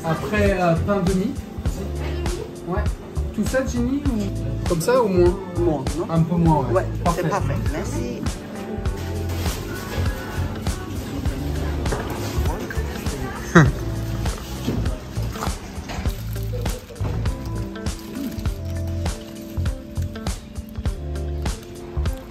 Après, pain demi. Ouais. Tout ça, Ginny, ou comme ça ou moins? Moins, non? Un peu moins, ouais. Ouais, parfait. c'est parfait. Merci.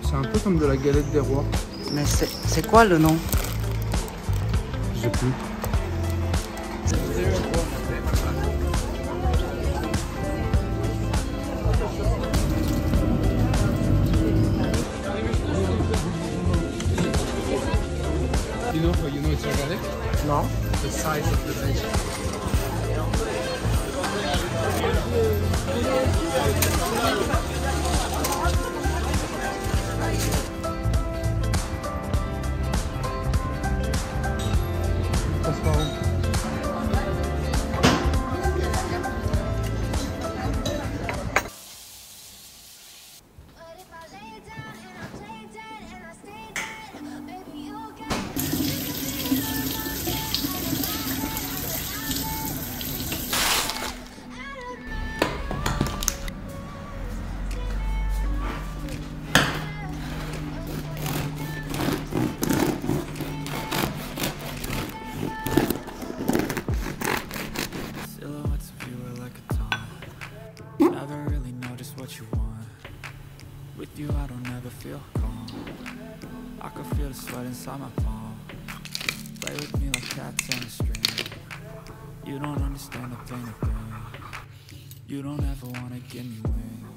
C'est un peu comme de la galette des rois. Mais c'est quoi le nom? Je sais plus. You know it's organic? Non. The size of the veg. Passe par où? With you, I don't ever feel calm. I can feel the sweat inside my palm. Play with me like cats on a string. You don't understand the pain of pain. You don't ever wanna give me wings.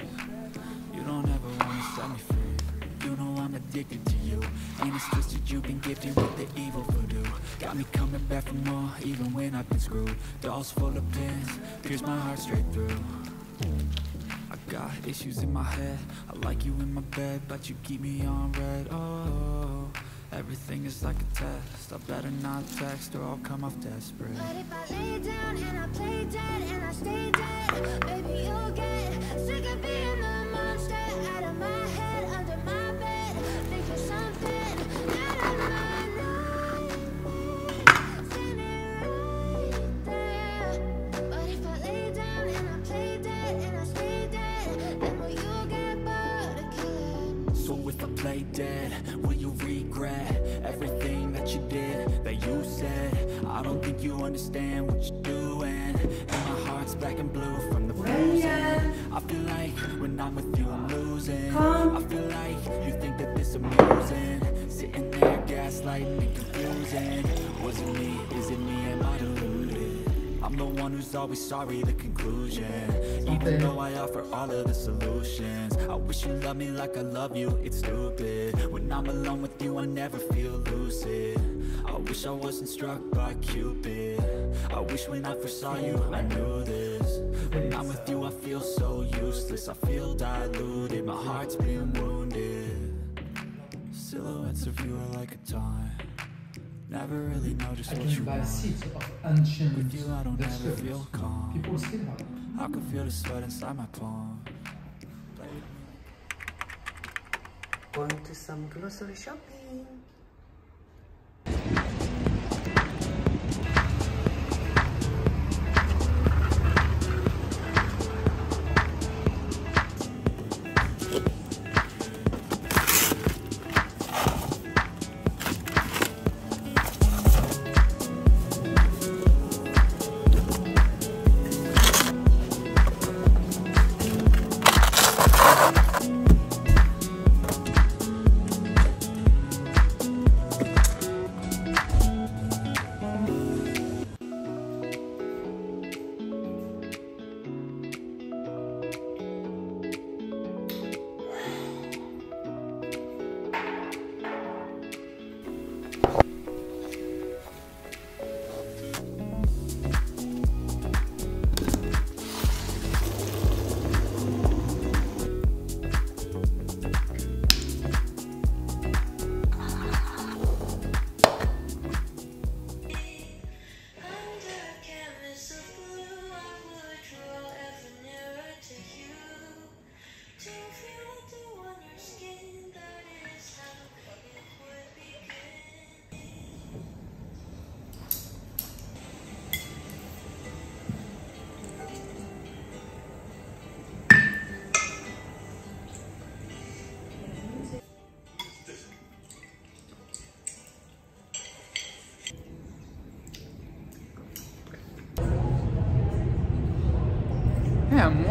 You don't ever wanna set me free. You know I'm addicted to you, and it's twisted. You've been gifted with the evil voodoo. Got me coming back for more, even when I've been screwed. Dolls full of pins, pierce my heart straight through. I got issues in my head. I like you in my bed, but you keep me on red. Oh, everything is like a test. I better not text or I'll come off desperate. But if I lay down and I play dead and I stay dead, baby, you'll get sick of being the monster out of my head, under my bed. Think you're something out of my nightmares, standing right there. But if I lay down and I play dead and I stay dead, then will you get bored of killing? So if I play dead, will you regret everything that you did, that you said? I don't think you understand what you're doing, and my heart's black and blue from the bruising. I feel like when I'm with you I'm losing. I feel like you think that this amusing, sitting there gaslighting and confusing. Was it me? Is it me? Am I deluded? I'm the one who's always sorry, the conclusion. Even though I offer all of the solutions, I wish you loved me like I love you, it's stupid. When I'm alone with you I never feel lucid. I wish I wasn't struck by Cupid. I wish when I first saw you I knew this. When I'm with you I feel so useless. I feel diluted, my heart's been wounded. Silhouettes of you are like a taunt. Never really know just what you want. With you I don't ever feel calm. I can feel the sweat inside my palm. Going to some grocery shopping.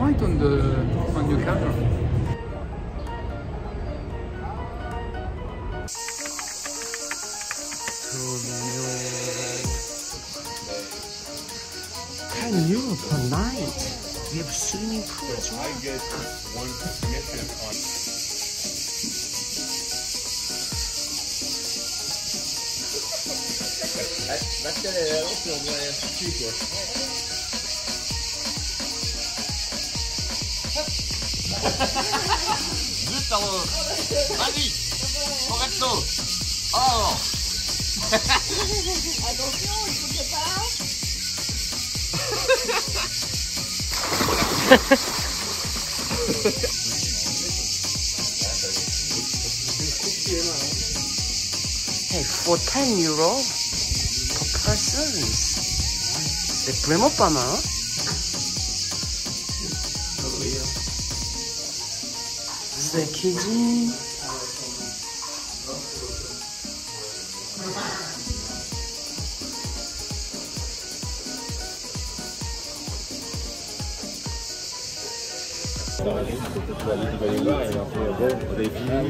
white on your camera. €10 per night. We have swimming pool as well. I get one commission on. Hey, for €10 per person. C'est vraiment pas mal. Hein? C'est qui dit? Il va y voir et il a fait bon, vous avez fini.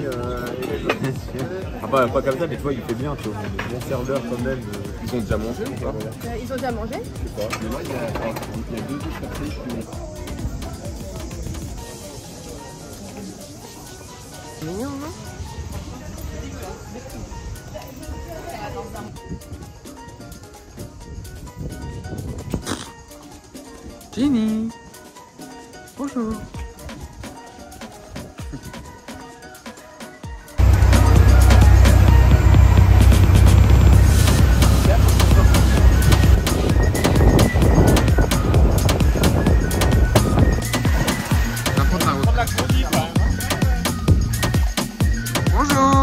Pas comme ça, mais tu vois, il fait bien, tu vois. Bon serveur quand même. Ils ont déjà mangé ou pas? Ils ont déjà mangé? Je sais pas. Mais moi, il y a 2 autres personnes qui ont. Mignon, non? Ginny, bonjour. Bonjour.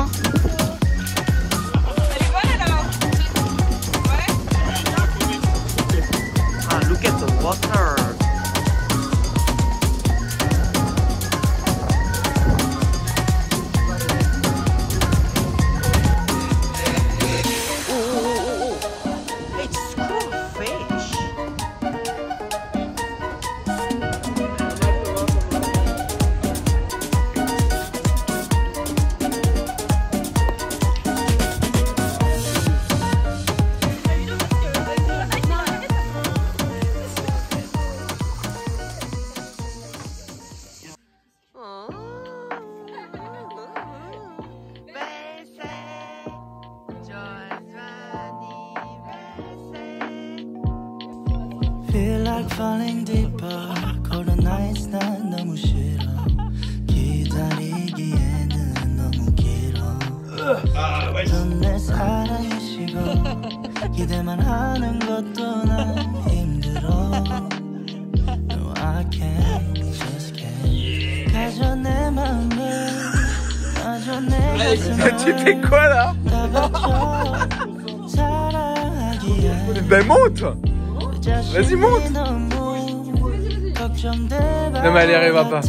Ah, look at the water. It's cool fish. Feel like falling deeper. Cold nights 난 너무 싫어. 기다리기에는 너무 길어. 넌 내 사랑이시고 기대만 하는 것도 난 힘들어. No, I can't, just can't. 가져 내 맘을, 가져 내 가슴을. Tu fais quoi là? 다 바쳐 사랑하기에. Ben monte. Vas-y, monte. Non mais elle y arrivera pas.